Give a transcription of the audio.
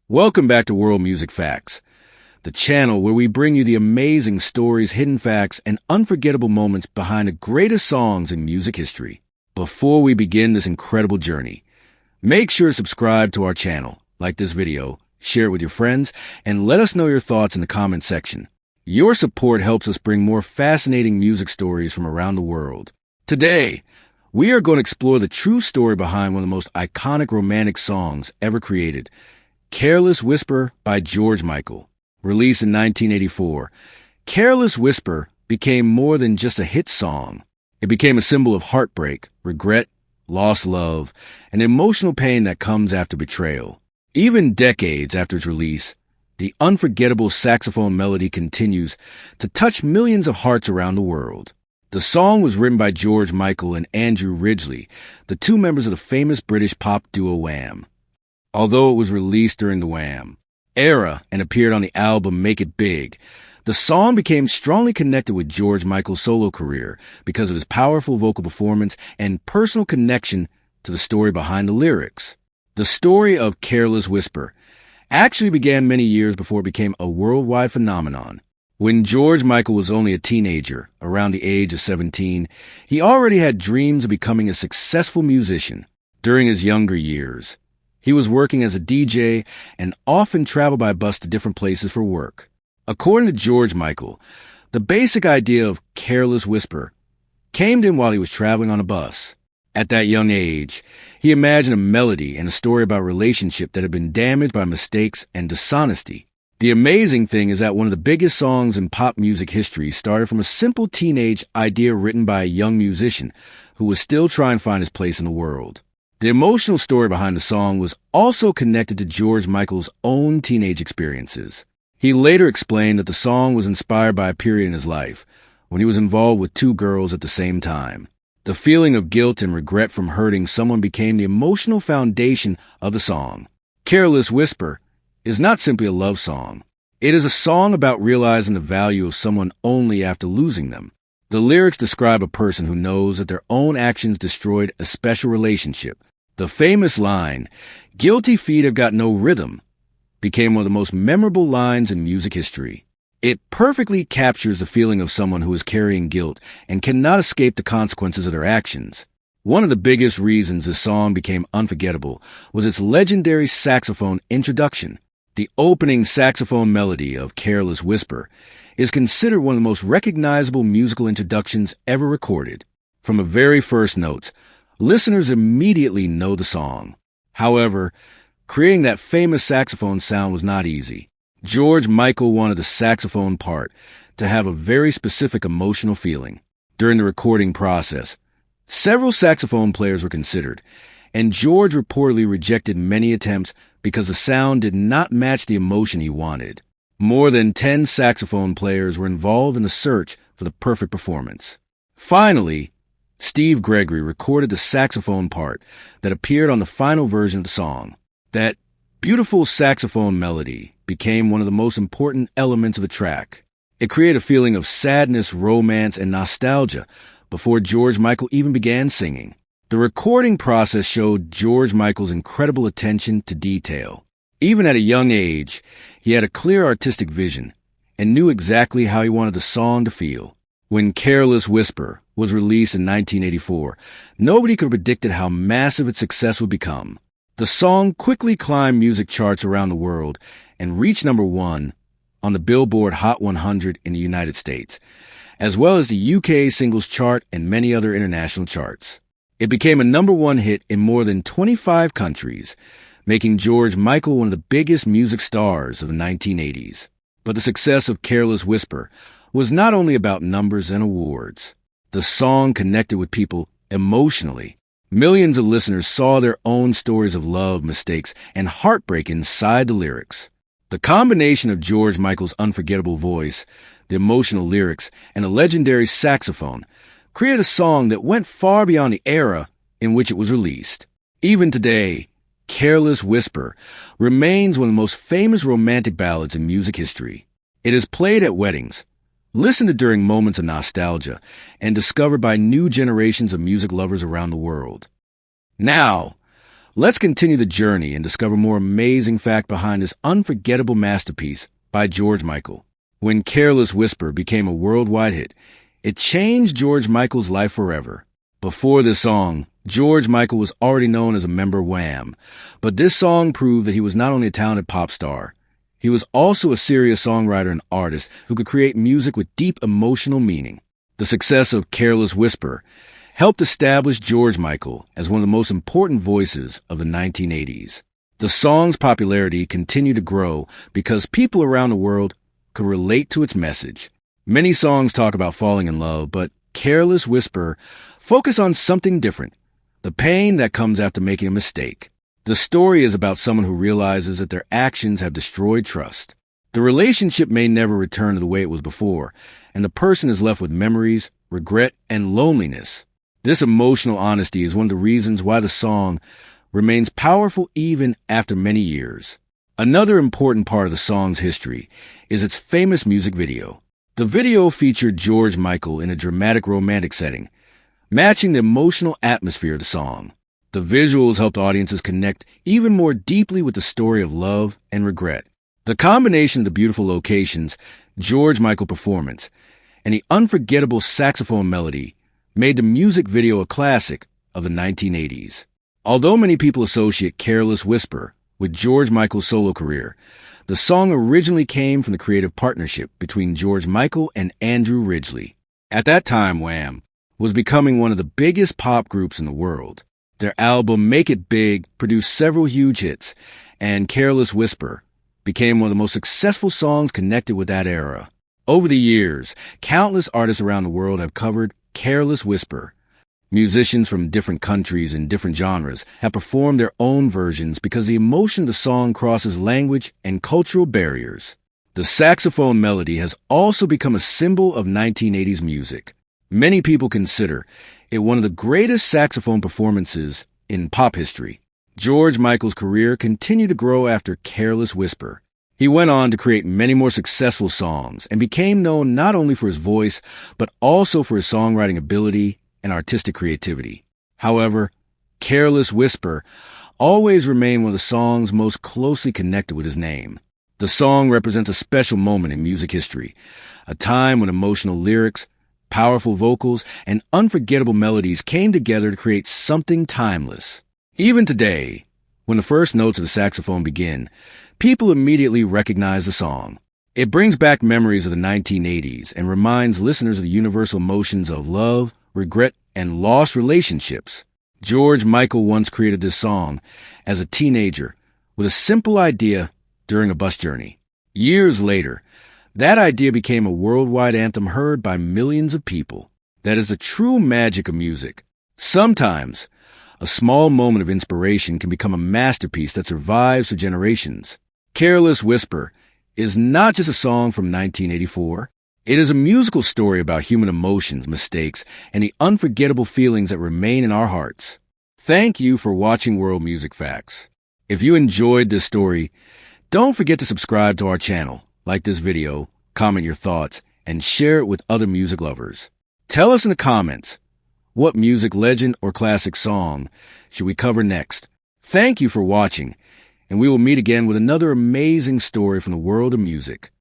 Welcome back to World Music Facts, the channel where we bring you the amazing stories, hidden facts, and unforgettable moments behind the greatest songs in music history. Before we begin this incredible journey, make sure to subscribe to our channel, like this video, share it with your friends, and let us know your thoughts in the comment section. Your support helps us bring more fascinating music stories from around the world. Today, we are going to explore the true story behind one of the most iconic romantic songs ever created, Careless Whisper by George Michael. Released in 1984, Careless Whisper became more than just a hit song. It became a symbol of heartbreak, regret, lost love, and emotional pain that comes after betrayal. Even decades after its release, the unforgettable saxophone melody continues to touch millions of hearts around the world. The song was written by George Michael and Andrew Ridgeley, the two members of the famous British pop duo Wham. Although it was released during the Wham era and appeared on the album Make It Big, the song became strongly connected with George Michael's solo career because of his powerful vocal performance and personal connection to the story behind the lyrics. The story of Careless Whisper actually began many years before it became a worldwide phenomenon. When George Michael was only a teenager, around the age of 17, he already had dreams of becoming a successful musician. During his younger years, he was working as a DJ and often traveled by bus to different places for work. According to George Michael, the basic idea of Careless Whisper came to him while he was traveling on a bus. At that young age, he imagined a melody and a story about a relationship that had been damaged by mistakes and dishonesty. The amazing thing is that one of the biggest songs in pop music history started from a simple teenage idea written by a young musician who was still trying to find his place in the world. The emotional story behind the song was also connected to George Michael's own teenage experiences. He later explained that the song was inspired by a period in his life when he was involved with two girls at the same time. The feeling of guilt and regret from hurting someone became the emotional foundation of the song. Careless Whisper is not simply a love song. It is a song about realizing the value of someone only after losing them. The lyrics describe a person who knows that their own actions destroyed a special relationship. The famous line, "Guilty feet have got no rhythm," became one of the most memorable lines in music history. It perfectly captures the feeling of someone who is carrying guilt and cannot escape the consequences of their actions. One of the biggest reasons this song became unforgettable was its legendary saxophone introduction. The opening saxophone melody of Careless Whisper is considered one of the most recognizable musical introductions ever recorded. From the very first notes, listeners immediately know the song. However, creating that famous saxophone sound was not easy. George Michael wanted the saxophone part to have a very specific emotional feeling. During the recording process, several saxophone players were considered, and George reportedly rejected many attempts because the sound did not match the emotion he wanted. More than 10 saxophone players were involved in the search for the perfect performance. Finally, Steve Gregory recorded the saxophone part that appeared on the final version of the song. That beautiful saxophone melody became one of the most important elements of the track. It created a feeling of sadness, romance, and nostalgia before George Michael even began singing. The recording process showed George Michael's incredible attention to detail. Even at a young age, he had a clear artistic vision and knew exactly how he wanted the song to feel. When Careless Whisper was released in 1984, nobody could have predicted how massive its success would become. The song quickly climbed music charts around the world and reached number 1 on the Billboard Hot 100 in the United States, as well as the UK singles chart and many other international charts. It became a number 1 hit in more than 25 countries, making George Michael one of the biggest music stars of the 1980s. But the success of Careless Whisper was not only about numbers and awards. The song connected with people emotionally. Millions of listeners saw their own stories of love, mistakes, and heartbreak inside the lyrics. The combination of George Michael's unforgettable voice, the emotional lyrics, and a legendary saxophone created a song that went far beyond the era in which it was released. Even today, Careless Whisper remains one of the most famous romantic ballads in music history. It is played at weddings, listened to during moments of nostalgia, and discovered by new generations of music lovers around the world. Now, Let's continue the journey and discover more amazing fact behind this unforgettable masterpiece by George Michael. When Careless Whisper became a worldwide hit, it changed George Michael's life forever. Before this song, George Michael was already known as a member of Wham, but this song proved that he was not only a talented pop star, he was also a serious songwriter and artist who could create music with deep emotional meaning. The success of Careless Whisper helped establish George Michael as one of the most important voices of the 1980s. The song's popularity continued to grow because people around the world could relate to its message. Many songs talk about falling in love, but Careless Whisper focus on something different, the pain that comes after making a mistake. The story is about someone who realizes that their actions have destroyed trust. The relationship may never return to the way it was before, and the person is left with memories, regret, and loneliness. This emotional honesty is one of the reasons why the song remains powerful even after many years. Another important part of the song's history is its famous music video. The video featured George Michael in a dramatic romantic setting, matching the emotional atmosphere of the song. The visuals helped audiences connect even more deeply with the story of love and regret. The combination of the beautiful locations, George Michael performance, and the unforgettable saxophone melody made the music video a classic of the 1980s. Although many people associate Careless Whisper with George Michael's solo career, the song originally came from the creative partnership between George Michael and Andrew Ridgeley. At that time, Wham was becoming one of the biggest pop groups in the world. Their album Make It Big produced several huge hits, and Careless Whisper became one of the most successful songs connected with that era. Over the years, countless artists around the world have covered Careless Whisper. Musicians from different countries and different genres have performed their own versions because the emotion of the song crosses language and cultural barriers. The saxophone melody has also become a symbol of 1980s music. Many people consider it one of the greatest saxophone performances in pop history. George Michael's career continued to grow after Careless Whisper. He went on to create many more successful songs and became known not only for his voice, but also for his songwriting ability and artistic creativity. However, Careless Whisper always remained one of the songs most closely connected with his name. The song represents a special moment in music history, a time when emotional lyrics, powerful vocals, and unforgettable melodies came together to create something timeless. Even today, when the first notes of the saxophone begin, people immediately recognize the song. It brings back memories of the 1980s and reminds listeners of the universal emotions of love, regret, and lost relationships. George Michael once created this song as a teenager with a simple idea during a bus journey. Years later, that idea became a worldwide anthem heard by millions of people. That is the true magic of music. Sometimes, a small moment of inspiration can become a masterpiece that survives for generations. Careless Whisper is not just a song from 1984. It is a musical story about human emotions, mistakes, and the unforgettable feelings that remain in our hearts. Thank you for watching World Music Facts. If you enjoyed this story, don't forget to subscribe to our channel, like this video, comment your thoughts, and share it with other music lovers. Tell us in the comments, what music legend or classic song should we cover next? Thank you for watching, and we will meet again with another amazing story from the world of music.